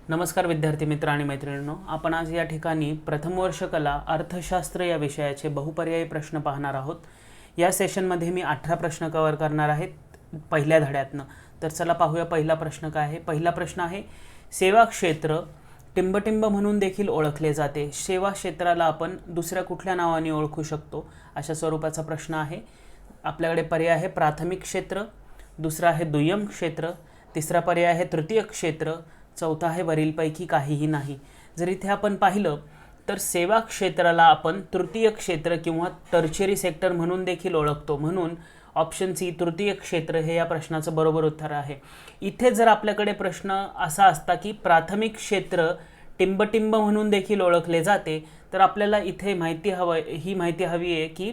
नमस्कार विद्यार्थी मित्र आणि मैत्रिणींनो, आपण आज या ठिकाणी प्रथम वर्ष कला अर्थशास्त्र या विषयाचे बहुपर्यायी प्रश्न पाहणार आहोत। या सेशनमध्ये मी 18 प्रश्न कव्हर करणार आहे पहिल्या धड्यातनं। तर चला पाहूया पहिला प्रश्न काय आहे। पहिला प्रश्न आहे, सेवा क्षेत्र टिंबटिंब म्हणून देखील ओळखले जाते। सेवा क्षेत्राला आपण दुसऱ्या कुठल्या नावाने ओळखू शकतो, अशा स्वरूपाचा प्रश्न आहे। आपल्याकडे पर्याय आहे प्राथमिक क्षेत्र, दुसरा आहे दुय्यम क्षेत्र, तिसरा पर्याय आहे तृतीय क्षेत्र, चौथा आहे वरीलपैकी काहीही नाही। जर इथे आपण पाहिलं तर सेवा क्षेत्राला आपण तृतीय क्षेत्र किंवा टर्शियरी सेक्टर म्हणून देखील ओळखतो, म्हणून ऑप्शन सी तृतीय क्षेत्र हे या प्रश्नाचं बरोबर उत्तर आहे। इथे जर आपल्याकडे प्रश्न असा असता की प्राथमिक क्षेत्र टिंबटिंब म्हणून देखील ओळखले जाते, तर आपल्याला इथे माहिती हवी आहे की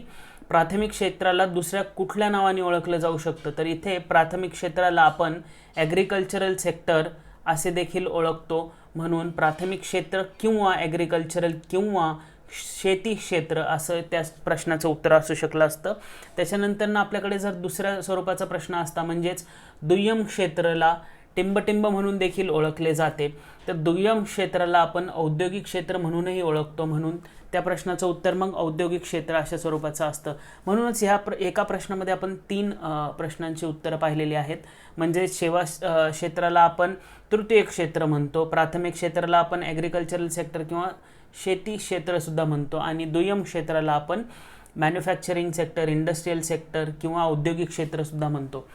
प्राथमिक क्षेत्राला दुसऱ्या कुठल्या नावाने ओळखलं जाऊ शकतं। तर इथे प्राथमिक क्षेत्राला आपण ॲग्रिकल्चरल सेक्टर असे देखील ओळखतो, म्हणून प्राथमिक क्षेत्र किंवा ॲग्रिकल्चरल किंवा शेती क्षेत्र असं त्या प्रश्नाचं उत्तर असू शकलं असतं। त्याच्यानंतर आपल्याकडे जर दुसऱ्या स्वरूपाचा प्रश्न असता, म्हणजेच दुय्यम क्षेत्राला टिंबटिंब म्हणून देखील ओळखले जाते, तर दुय्यम क्षेत्राला आपण औद्योगिक क्षेत्र म्हणूनही ओळखतो, म्हणून त्या प्रश्नाचं उत्तर मग औद्योगिक क्षेत्र अशा स्वरूपाचं असतं। म्हणूनच ह्या एका प्रश्नामध्ये आपण 3 प्रश्नांची उत्तरं पाहिलेली आहेत। म्हणजे सेवा क्षेत्राला आपण तृतीय क्षेत्र म्हणतो, प्राथमिक क्षेत्राला आपण ॲग्रिकल्चरल सेक्टर किंवा शेती क्षेत्र सुद्धा म्हणतो, आणि दुय्यम क्षेत्राला आपण मॅन्युफॅक्चरिंग सेक्टर, इंडस्ट्रियल सेक्टर किंवा औद्योगिक क्षेत्र सुद्धा म्हणतो।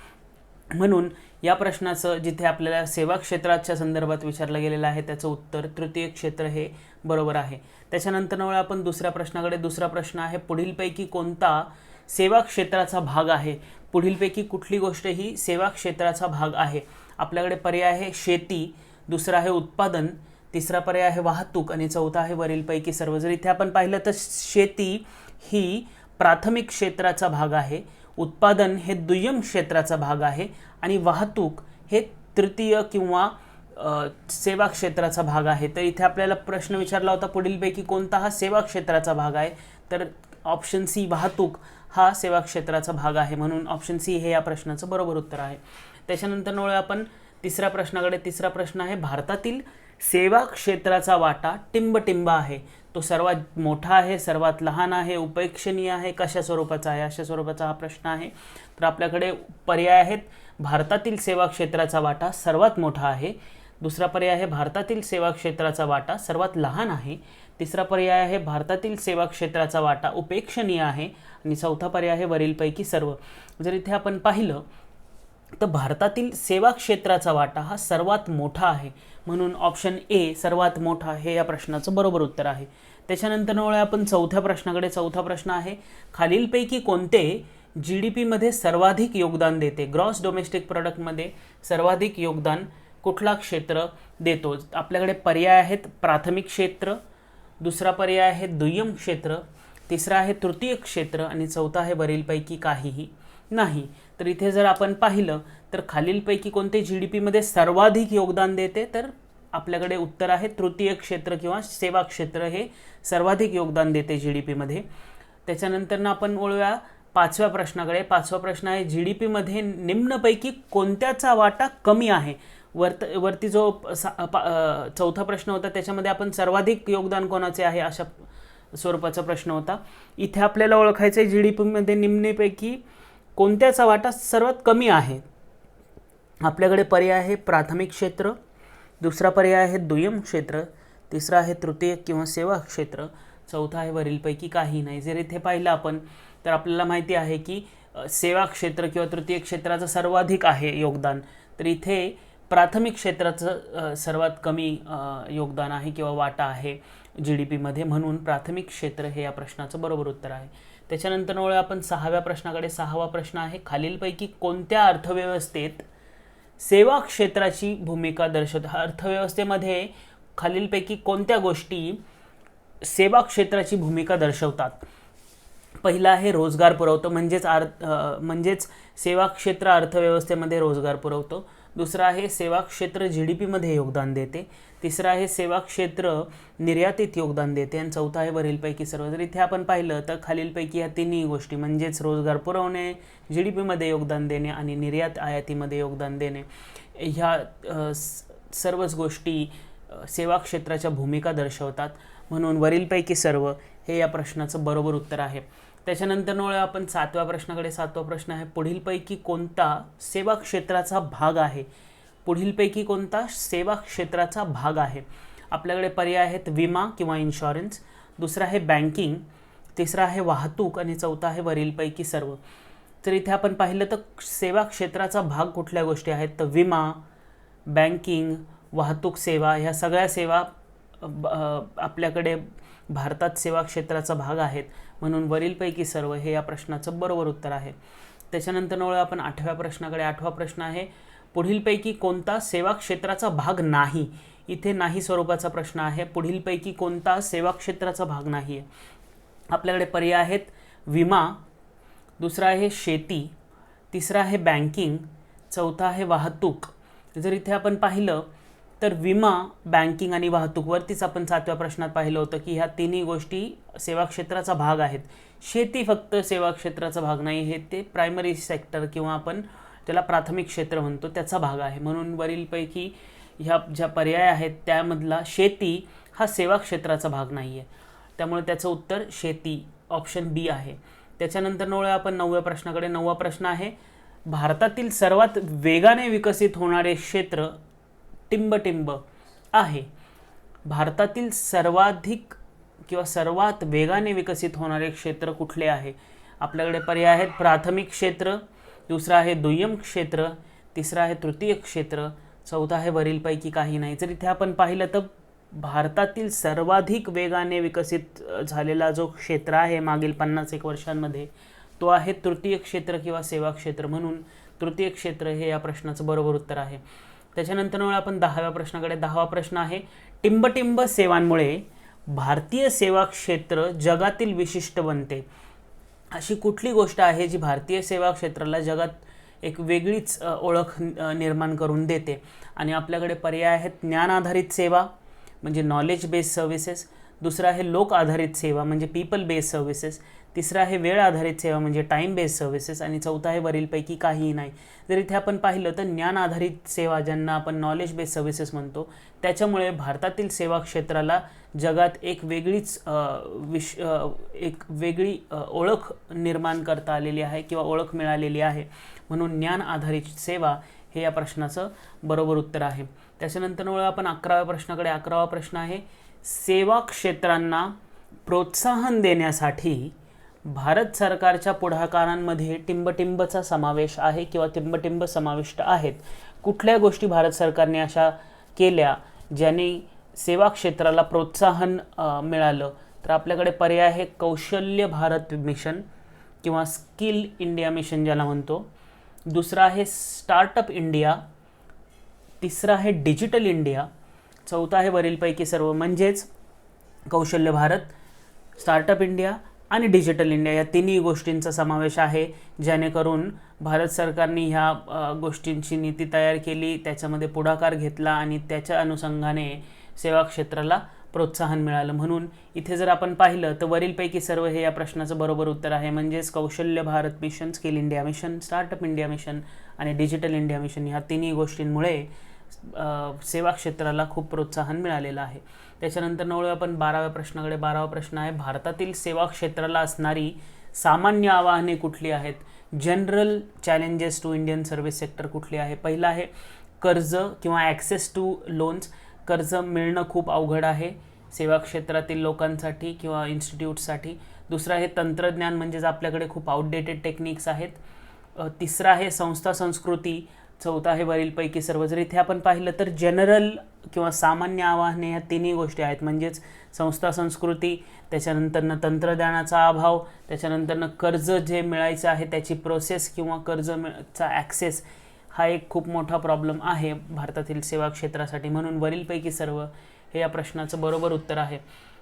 म्हणून या प्रश्नाचं जिथे आपल्याला सेवा क्षेत्राच्या संदर्भात विचारलं गेलेलं आहे त्याचं उत्तर तृतीय क्षेत्र हे बरोबर आहे। त्याच्यानंतर आपण दुसऱ्या प्रश्नाकडे, दुसरा प्रश्न आहे, पुढीलपैकी कोणता सेवा क्षेत्राचा भाग आहे? पुढीलपैकी कुठली गोष्ट ही सेवा क्षेत्राचा भाग आहे? आपल्याकडे पर्याय आहे शेती, दुसरा आहे उत्पादन, तिसरा पर्याय आहे वाहतूक आणि चौथा आहे वरीलपैकी सर्व। जर इथे आपण पाहिलं तर शेती ही प्राथमिक क्षेत्राचा भाग आहे, उत्पादन हे दुय्यम क्षेत्राचा भाग आहे आणि वाहतूक हे तृतीय किंवा सेवा क्षेत्राचा भाग आहे। तर इथे आपल्याला प्रश्न विचारला होता पुढीलपैकी कोणता हा सेवा क्षेत्राचा भाग आहे, तर ऑप्शन सी वाहतूक हा सेवा क्षेत्राचा भाग आहे, म्हणून ऑप्शन सी हे या प्रश्नाचं बरोबर उत्तर आहे। त्याच्यानंतर आपण तिसऱ्या प्रश्नाकडे, तिसरा प्रश्न आहे, भारतातील सेवा क्षेत्राचा वाटा टिंबटिंब आहे, तो सर्वात मोठा आहे, सर्वात लहान आहे, उपेक्षणीय आहे, कशा स्वरूपाचा आहे, अशा स्वरूपाचा हा प्रश्न आहे। तर आपल्याकडे पर्याय आहेत, भारतातील सेवा क्षेत्राचा वाटा सर्वात मोठा आहे, दुसरा पर्याय आहे भारतातील सेवा क्षेत्राचा वाटा सर्वात लहान आहे, तिसरा पर्याय आहे भारतातील सेवा क्षेत्राचा वाटा उपेक्षणीय आहे आणि चौथा पर्याय आहे वरीलपैकी सर्व। जर इथे आपण पाहिलं तर भारतातील सेवा क्षेत्राचा वाटा हा सर्वात मोठा आहे, म्हणून ऑप्शन ए सर्वात मोठा हे या प्रश्नाचं बरोबर उत्तर आहे। त्याच्यानंतर आपण चौथ्या प्रश्नाकडे, चौथा प्रश्न आहे, खालीलपैकी कोणते GDP मध्ये सर्वाधिक योगदान देते? ग्रॉस डोमेस्टिक प्रोडक्टमध्ये सर्वाधिक योगदान कुठला क्षेत्र देतो? आपल्याकडे पर्याय आहेत प्राथमिक क्षेत्र, दुसरा पर्याय आहे दुय्यम क्षेत्र, तिसरा आहे तृतीय क्षेत्र आणि चौथा आहे वरीलपैकी काहीही नाही। तर इथे जर आपण पाहिलं तर खालीलपैकी कोणते GDP मध्ये सर्वाधिक योगदान देते, तर आपल्याकडे उत्तर आहे तृतीय क्षेत्र किंवा सेवा क्षेत्र हे सर्वाधिक योगदान देते GDP मध्ये। त्याच्यानंतर आपण वळूया पाचव्या प्रश्नाकडे। पाचवा प्रश्न आहे, GDP मध्ये निम्नपैकी कोणत्याचा वाटा कमी आहे? वरती जो चौथा प्रश्न होता त्याच्यामध्ये आपण सर्वाधिक योगदान कोणाचे आहे अशा स्वरूपाचा प्रश्न होता। इथे आपल्याला ओळखायचं आहे GDP मध्ये निम्नपैकी कोणत्याचा वाटा सर्वात कमी आहे। आपल्याकडे पर्याय आहे प्राथमिक क्षेत्र, दुसरा पर्याय आहे दुय्यम क्षेत्र, तिसरा आहे तृतीय किंवा सेवा क्षेत्र, चौथा आहे वरीलपैकी काही नाही। जर इथे पाहिलं आपण तर आपल्याला माहिती आहे की सेवा क्षेत्र किंवा तृतीय क्षेत्राचं सर्वाधिक आहे योगदान, तर इथे प्राथमिक क्षेत्राचं सर्वात कमी योगदान आहे किंवा वाटा आहे GDP मध्ये, म्हणून प्राथमिक क्षेत्र हे या प्रश्नाचं बरोबर उत्तर आहे। त्याच्यानंतर आपण सहाव्या प्रश्नाकडे। सहावा प्रश्न आहे, खालीलपैकी कोणत्या अर्थव्यवस्थेत सेवा क्षेत्राची भूमिका दर्शवते? अर्थव्यवस्थेमध्ये खालीलपैकी कोणत्या गोष्टी सेवा क्षेत्राची भूमिका दर्शवतात? पहिला आहे रोजगार पुरवतो, म्हणजेच सेवा क्षेत्र अर्थव्यवस्थेमध्ये रोजगार पुरवतो, दुसरा आहे सेवा क्षेत्र GDP मध्ये योगदान देते, तिसरा आहे सेवा क्षेत्र निर्यातीत योगदान देते आणि चौथा आहे वरीलपैकी सर्व। जर इथे आपण पाहिलं तर खालीलपैकी या तिन्ही गोष्टी म्हणजेच रोजगार पुरवणे, GDP मध्ये योगदान देणे आणि निर्यात आयातीमध्ये योगदान देणे, ह्या सर्वच गोष्टी सेवा क्षेत्राच्या भूमिका दर्शवतात, म्हणून वरीलपैकी सर्व हे या प्रश्नाचं बरोबर उत्तर आहे. त्याच्यानंतर वळूया आपण 7व्या प्रश्नाकडे. 7वा प्रश्न आहे, पुढीलपैकी कोणता सेवा क्षेत्राचा भाग आहे? पुढीलपैकी कोणता सेवा क्षेत्राचा भाग आहे? आपल्याकडे पर्याय आहेत विमा किंवा इन्शुरन्स, दुसरा आहे बँकिंग, तिसरा आहे वाहतूक आणि चौथा आहे वरीलपैकी सर्व. तर इथे आपण पाहिलं तर सेवा क्षेत्राचा भाग कुठल्या गोष्टी आहेत, तर विमा, बँकिंग, वाहतूक सेवा, ह्या सगळ्या सेवा आपल्याकडे भारतात सेवा क्षेत्राचा भाग आहेत, म्हणून वरीलपैकी सर्व हे या प्रश्नाचं बरोबर उत्तर आहे. त्याच्यानंतर वळूया आपण 8व्या प्रश्नाकडे. 8वा प्रश्न आहे, पुढीलपैकी कोणता सेवा क्षेत्राचा भाग नाही? इथे नाही स्वरूपाचा प्रश्न आहे. पुढीलपैकी कोणता सेवा क्षेत्राचा भाग नाही आहे? आपल्याकडे पर्याय आहेत विमा, दुसरा आहे शेती, तिसरा आहे बँकिंग, चौथा आहे वाहतूक. जर इथे आपण पाहिलं तर विमा, बँकिंग आणि वाहतूकवरतीच आपण 7व्या प्रश्नात पाहिलं होतं की ह्या तिन्ही गोष्टी सेवा क्षेत्राचा भाग आहेत. शेती फक्त सेवा क्षेत्राचा भाग नाही, हे ते प्रायमरी सेक्टर किंवा आपण त्याला प्राथमिक क्षेत्र म्हणतो त्याचा भाग आहे. म्हणून वरीलपैकी ह्या ज्या पर्याय आहेत त्यामधला शेती हा सेवा क्षेत्राचा भाग नाही आहे, त्यामुळे त्याचं उत्तर शेती ऑप्शन बी आहे. त्याच्यानंतर वळूया आपण 9व्या प्रश्नाकडे. 9वा प्रश्न आहे, भारतातील सर्वात वेगाने विकसित होणारे क्षेत्र टिंबटिंब आहे. भारतातील सर्वाधिक किंवा सर्वात वेगाने विकसित होणारे क्षेत्र कुठले आहे? आपल्याकडे पर्याय आहेत प्राथमिक क्षेत्र, दुसरा आहे दुय्यम क्षेत्र, तिसरा आहे तृतीय क्षेत्र, चौथा आहे वरीलपैकी काही नाही. जर इथे आपण पाहिलं तर भारतातील सर्वाधिक वेगाने विकसित झालेला जो क्षेत्र आहे मागील 51 वर्षांमध्ये तो आहे तृतीय क्षेत्र किंवा सेवा क्षेत्र, म्हणून तृतीय क्षेत्र हे या प्रश्नाचं बरोबर उत्तर आहे. त्याच्यानंतर आपण 10व्या प्रश्नाकडे. 10वा प्रश्न आहे, टिंबटिंब सेवांमुळे भारतीय सेवा क्षेत्र जगातील विशिष्ट बनते. अशी कुठली गोष्ट आहे जी भारतीय सेवा क्षेत्राला जगात एक वेगळीच ओळख निर्माण करून देते? आणि आपल्याकडे पर्याय आहेत ज्ञान आधारित सेवा म्हणजे नॉलेज बेस्ड सर्व्हिसेस, दुसरा आहे लोक आधारित सेवा म्हणजे पीपल बेस्ड सर्व्हिसेस, तिसरा आहे वेळ आधारित सेवा म्हणजे टाईम बेस्ड सर्व्हिसेस आणि चौथा आहे वरीलपैकी काहीही नाही. जर इथे आपण पाहिलं तर ज्ञान आधारित सेवा ज्यांना आपण नॉलेज बेस्ड सर्व्हिसेस म्हणतो त्याच्यामुळे भारतातील सेवा क्षेत्राला जगात एक वेगळीच एक वेगळी ओळख निर्माण करता आलेली आहे किंवा ओळख मिळालेली आहे, म्हणून ज्ञान आधारित सेवा हे या प्रश्नाचं बरोबर उत्तर आहे. त्याच्यानंतर आपण 11व्या प्रश्नाकडे. 11वा प्रश्न आहे, सेवा क्षेत्रांना प्रोत्साहन देण्यासाठी भारत सरकारच्या पुढाकारांमध्ये टिंबटिंबचा समावेश आहे किंवा टिंबटिंब समाविष्ट आहेत. कुठल्या गोष्टी भारत सरकारने अशा केल्या ज्याने सेवा क्षेत्राला प्रोत्साहन मिळालं? तर आपल्याकडे पर्याय आहे कौशल्य भारत मिशन किंवा स्किल इंडिया मिशन ज्याला म्हणतो, दुसरा आहे स्टार्टअप इंडिया, तिसरा आहे डिजिटल इंडिया, चौथा आहे वरीलपैकी सर्व. म्हणजेच कौशल्य भारत, स्टार्टअप इंडिया आणि डिजिटल इंडिया या तिन्ही गोष्टींचा समावेश आहे, जेणेकरून भारत सरकारने ह्या गोष्टींची नीती तयार केली, त्याच्यामध्ये पुढाकार घेतला आणि त्याच्या अनुषंगाने सेवा क्षेत्राला प्रोत्साहन मिळालं. म्हणून इथे जर आपण पाहिलं तर वरीलपैकी सर्व हे या प्रश्नाचं बरोबर उत्तर आहे. म्हणजेच कौशल्य Bharat mission, skill India mission, startup India mission आणि डिजिटल इंडिया मिशन ह्या तिन्ही गोष्टींमुळे सेवा क्षेत्राला खूप प्रोत्साहन मिळालेलं आहे. त्याच्यानंतर वळूया आपण 12व्या प्रश्नाकडे. 12वा प्रश्न आहे, भारतातील सेवा क्षेत्राला असणारी सामान्य आव्हाने कुठली आहेत? General challenges to Indian service sector कुठली आहे? पहिलं आहे कर्ज किंवा ॲक्सेस टू लोन्स. कर्ज मिळणं खूप अवघड आहे सेवा क्षेत्रातील लोकांसाठी किंवा इन्स्टिट्यूटसाठी. दुसरं आहे तंत्रज्ञान म्हणजेच आपल्याकडे खूप आउटडेटेड टेक्निक्स आहेत. तिसरं आहे संस्था संस्कृती, चौथा आहे वरीलपैकी सर्व. जर इथे आपण पाहिलं तर जनरल किंवा सामान्य आव्हाने ह्या तिन्ही गोष्टी आहेत, म्हणजेच संस्था संस्कृती, त्याच्यानंतरनं तंत्रज्ञानाचा अभाव, त्याच्यानंतरनं कर्ज जे मिळायचं आहे त्याची प्रोसेस किंवा कर्जचा ॲक्सेस हा एक खूप मोठा प्रॉब्लेम आहे भारतातील सेवा क्षेत्रासाठी. म्हणून वरीलपैकी सर्व हे या प्रश्नाचं बरोबर उत्तर आहे.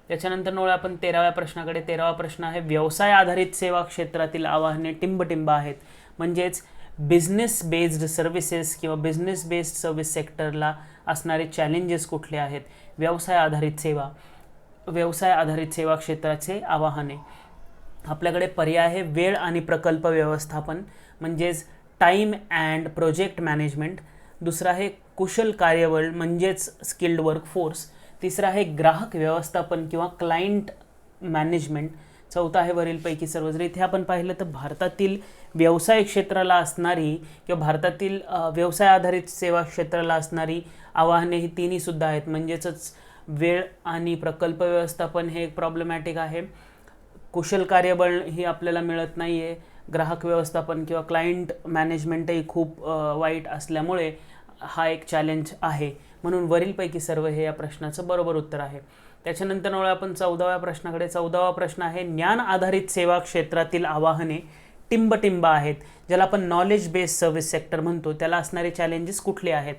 त्याच्यानंतर वळूया आपण 13व्या प्रश्नाकडे. 13वा प्रश्न आहे, व्यवसाय आधारित सेवा क्षेत्रातील आव्हाने टिंबटिंब आहेत. म्हणजेच बिझनेस बेस्ड सर्व्हिसेस किंवा बिझनेस बेस्ड सर्व्हिस सेक्टरला असणारे चॅलेंजेस कुठले आहेत? व्यवसाय आधारित सेवा क्षेत्राचे आव्हाने. आपल्याकडे पर्याय आहे वेळ आणि प्रकल्प व्यवस्थापन म्हणजेच टाईम अँड प्रोजेक्ट मॅनेजमेंट, दुसरा आहे कुशल कार्यबळ म्हणजेच स्किल्ड वर्कफोर्स. तिसरा आहे ग्राहक व्यवस्थापन किंवा क्लायंट मॅनेजमेंट. चौथा आहे वरीलपैकी सर्व. जर इथे आपण पाहिलं तर भारतातील व्यवसाय क्षेत्राला असणारी किंवा भारतातील व्यवसाय आधारित सेवा क्षेत्राला असणारी आव्हाने ही तिन्ही सुद्धा आहेत. म्हणजेच वेळ आणि प्रकल्प व्यवस्थापन हे एक प्रॉब्लेमॅटिक आहे. कुशल कार्यबळ ही आपल्याला मिळत नाही आहे. ग्राहक व्यवस्थापन किंवा क्लायंट मॅनेजमेंटही खूप वाईट असल्यामुळे हा एक चॅलेंज आहे. म्हणून वरीलपैकी सर्व हे या प्रश्नाचं बरोबर उत्तर आहे. त्याच्यानंतर वळूया आपण 14व्या प्रश्नाकडे. 14वा प्रश्न आहे ज्ञान आधारित सेवा क्षेत्रातील आव्हाने टिंबटिंब आहेत, ज्याला आपण नॉलेज बेस्ड सर्व्हिस सेक्टर म्हणतो. त्याला असणारे चॅलेंजेस कुठले आहेत?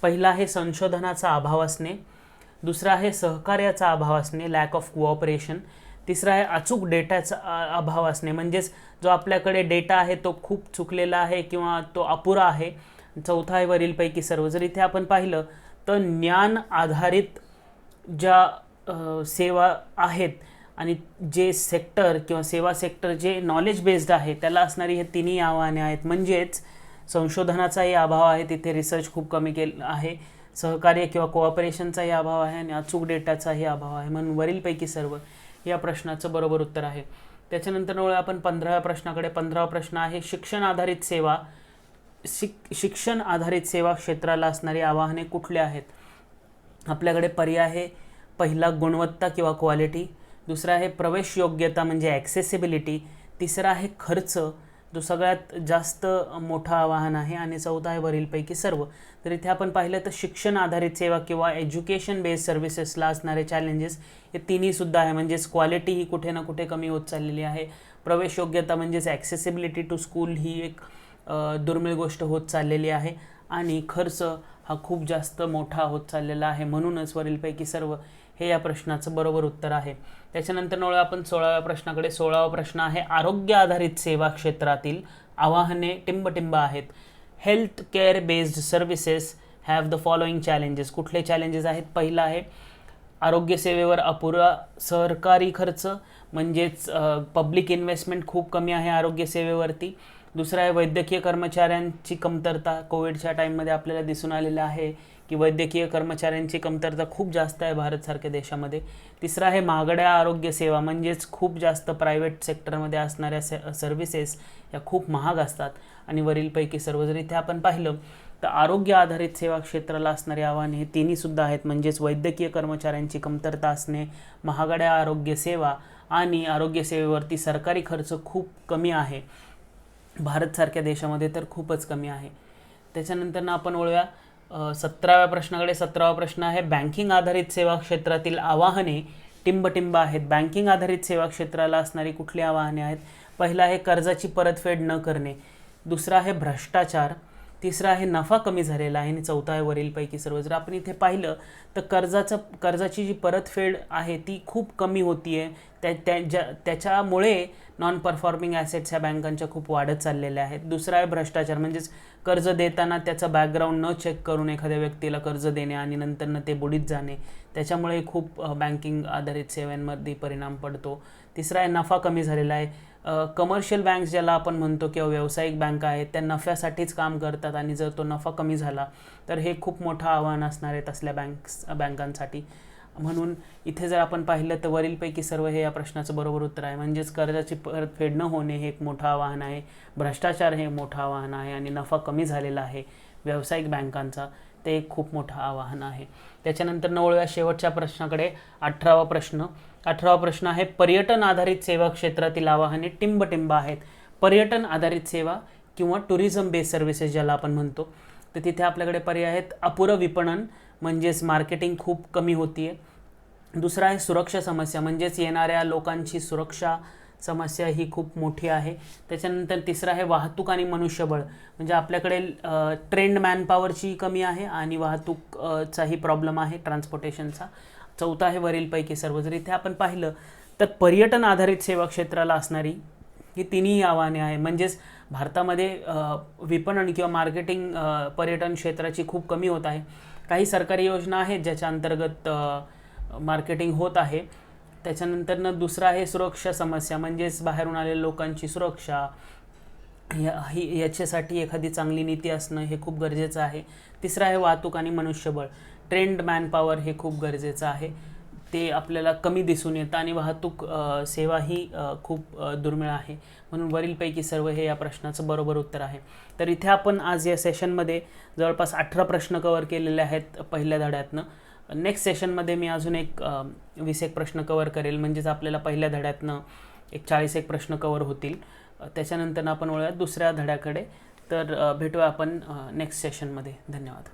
पहिला आहे संशोधनाचा अभाव असणे. दुसरा आहे सहकार्याचा अभाव असणे, लॅक ऑफ कोऑपरेशन. तिसरा आहे अचूक डेटाचा अभाव असणे, म्हणजेच जो आपल्याकडे डेटा आहे तो खूप चुकलेला आहे किंवा तो अपुरा आहे. चौथा आहे वरीलपैकी सर्व. जर इथे आपण पाहिलं तर ज्ञान आधारित ज्या सेवा आहेत आणि जे सेक्टर किंवा सेवा सेक्टर जे नॉलेज बेस्ड आहे त्याला असणारी हे तिन्ही आव्हाने आहेत. म्हणजेच संशोधनाचाही अभाव आहे, तिथे रिसर्च खूप कमी केलं आहे. सहकार्य किंवा कोऑपरेशनचाही अभाव आहे आणि अचूक डेटाचाही अभाव आहे. म्हणून वरीलपैकी सर्व या प्रश्नाचं बरोबर उत्तर आहे. त्याच्यानंतर वळूया आपण 15व्या प्रश्नाकडे. 15वा प्रश्न आहे शिक्षण आधारित सेवा. शिक्षण आधारित सेवा क्षेत्राला असणारी आव्हाने कुठले आहेत? आपल्याकडे पर्याय आहे. पहिला गुणवत्ता किंवा क्वालिटी. दुसरा आहे प्रवेश योग्यता म्हणजे ॲक्सेसिबिलिटी. तिसरा आहे खर्च, जो सगळ्यात जास्त मोठा आव्हान आहे. आणि चौथा आहे वरीलपैकी सर्व. तर इथे आपण पाहिलं तर शिक्षण आधारित सेवा किंवा एज्युकेशन बेस्ड सर्व्हिसेसला असणारे चॅलेंजेस हे तिन्ही सुद्धा आहे. म्हणजेच क्वालिटी ही कुठे ना कुठे कमी होत चाललेली आहे. प्रवेश योग्यता म्हणजेच ॲक्सेसिबिलिटी टू स्कूल ही एक दुर्मिळ गोष्ट होत चाललेली आहे. आणि खर्च हा खूप जास्त मोठा होत चाललेला आहे. म्हणूनच वरीलपैकी सर्व हे या प्रश्नाचं बरोबर उत्तर आहे. त्याच्यानंतर वळूया आपण 16व्या प्रश्नाकडे. 16वा प्रश्न आहे आरोग्य आधारित सेवा क्षेत्रातील आव्हाने टिंबटिंब आहेत. Health care based services have the following challenges. कुठले चॅलेंजेस आहेत? पहिला आहे आरोग्य सेवेवर अपुरा सरकारी खर्च, म्हणजेच पब्लिक इन्व्हेस्टमेंट खूप कमी आहे आरोग्य सेवेवरती. दुसरा आहे वैद्यकीय कर्मचाऱ्यांची कमतरता. कोविडच्या टाईममध्ये आपल्याला दिसून आलेलं आहे की वैद्यकीय कर्मचाऱ्यांची कमतरता खूप जास्त आहे भारतसारख्या देशामध्ये. तिसरा आहे महागड्या आरोग्य सेवा, म्हणजेच खूप जास्त प्रायव्हेट सेक्टरमध्ये असणाऱ्या सर्व्हिसेस या खूप महाग असतात. आणि वरीलपैकी सर्व. जर इथे आपण पाहिलं तर आरोग्य आधारित सेवा क्षेत्राला असणारे आव्हाने हे तिन्ही सुद्धा आहेत. म्हणजेच वैद्यकीय कर्मचाऱ्यांची कमतरता असणे, महागड्या आरोग्य सेवा आणि आरोग्य सेवेवरती सरकारी खर्च खूप कमी आहे. भारतसारख्या देशामध्ये तर खूपच कमी आहे. त्याच्यानंतर आपण वळूया 17व्या प्रश्नाकडे. 17वा प्रश्न आहे बँकिंग आधारित सेवा क्षेत्रातील आव्हाने टिंबटिंब आहेत. बँकिंग आधारित सेवा क्षेत्राला असणारी कुठली आव्हाने आहेत? पहिला आहे कर्जाची परतफेड न करणे. दुसरा आहे भ्रष्टाचार. तिसरा आहे नफा कमी झालेला आहे. आणि चौथा आहे वरीलपैकी सर्व. जर आपण इथे पाहिलं तर कर्जाची जी परतफेड आहे ती खूप कमी होती आहे. त्याच्यामुळे नॉन परफॉर्मिंग ॲसेट्स ह्या बँकांच्या खूप वाढत चाललेल्या आहेत. दुसरा आहे भ्रष्टाचार, म्हणजेच कर्ज देताना त्याचा बॅकग्राऊंड न चेक करून एखाद्या व्यक्तीला कर्ज देणे आणि नंतरनं ते बुडीत जाणे, त्याच्यामुळे खूप बँकिंग आधारित सेवांमध्ये परिणाम पडतो. तिसरा आहे नफा कमी झालेला आहे. कमर्शियल बँक्स ज्याला आपण म्हणतो किंवा व्यावसायिक बँका आहेत त्या नफ्यासाठीच काम करतात आणि जर तो नफा कमी झाला तर हे खूप मोठं आव्हान असणार आहे तसल्या बँकांसाठी. म्हणून इथे जर आपण पाहिलं तर वरीलपैकी सर्व हे या प्रश्नाचं बरोबर उत्तर आहे. म्हणजेच कर्जाची परतफेड न होणे हे एक मोठं आव्हान आहे, भ्रष्टाचार हे मोठं आव्हान आहे आणि नफा कमी झालेला आहे व्यावसायिक बँकांचा, ते एक खूप मोठं आव्हान आहे. त्याच्यानंतर वळूया शेवटच्या प्रश्नाकडे. 18वा प्रश्न. 18वा प्रश्न आहे पर्यटन आधारित सेवा क्षेत्रातील आव्हाने टिंबटिंब आहेत. पर्यटन आधारित सेवा किंवा टुरिझम बेस्ड सर्व्हिसेस ज्याला आपण म्हणतो, तर तिथे आपल्याकडे पर्याय आहेत अपुरं विपणन, म्हणजेच मार्केटिंग खूप कमी होती आहे. दुसरा आहे सुरक्षा समस्या, म्हणजेच येणाऱ्या लोकांची सुरक्षा समस्या ही खूप मोठी आहे. त्याच्यानंतर तिसरा आहे वाहतूक आणि मनुष्यबळ, म्हणजे आपल्याकडे ट्रेंड मॅनपॉवरची कमी आहे आणि वाहतूकचाही प्रॉब्लेम आहे ट्रान्सपोर्टेशनचा. चौथा आहे वरीलपैकी सर्व. जर इथे आपण पाहिलं तर पर्यटन आधारित सेवा क्षेत्राला असणारी ही तिन्ही आव्हाने आहे. म्हणजेच भारतामध्ये विपणन किंवा मार्केटिंग पर्यटन क्षेत्राची खूप कमी होत आहे. काही सरकारी योजना आहेत ज्याच्या अंतर्गत मार्केटिंग होत आहे. त्याच्यानंतर दुसरा आहे सुरक्षा समस्या, म्हणजेच बाहेरून आलेल्या लोकांची सुरक्षा. याच्यासाठी एखादी चांगली नीती असणं हे खूप गरजेचं आहे. तिसरं आहे वाहतूक आणि मनुष्यबळ. ट्रेंड मॅनपॉवर हे खूप गरजेचं आहे. ते आपल्याला कमी दिसून येतं आणि वाहतूक सेवा ही खूप दुर्मिळ आहे. म्हणून वरीलपैकी सर्व हे या प्रश्नाचं बरोबर उत्तर आहे. तर इथे आपण आज या सेशनमध्ये जवळपास 18 प्रश्न कवर केलेले आहेत पहिल्या धड्यातनं. नेक्स्ट सेशनमध्ये मी अजून एक 20 प्रश्न कवर करेल, म्हणजेच आपल्याला पहिल्या धड्यातनं एक 40 प्रश्न कवर होतील. त्याच्यानंतर आपण वळूया दुसऱ्या धड्याकडे. तर भेटूया आपण नेक्स्ट सेशनमध्ये. धन्यवाद.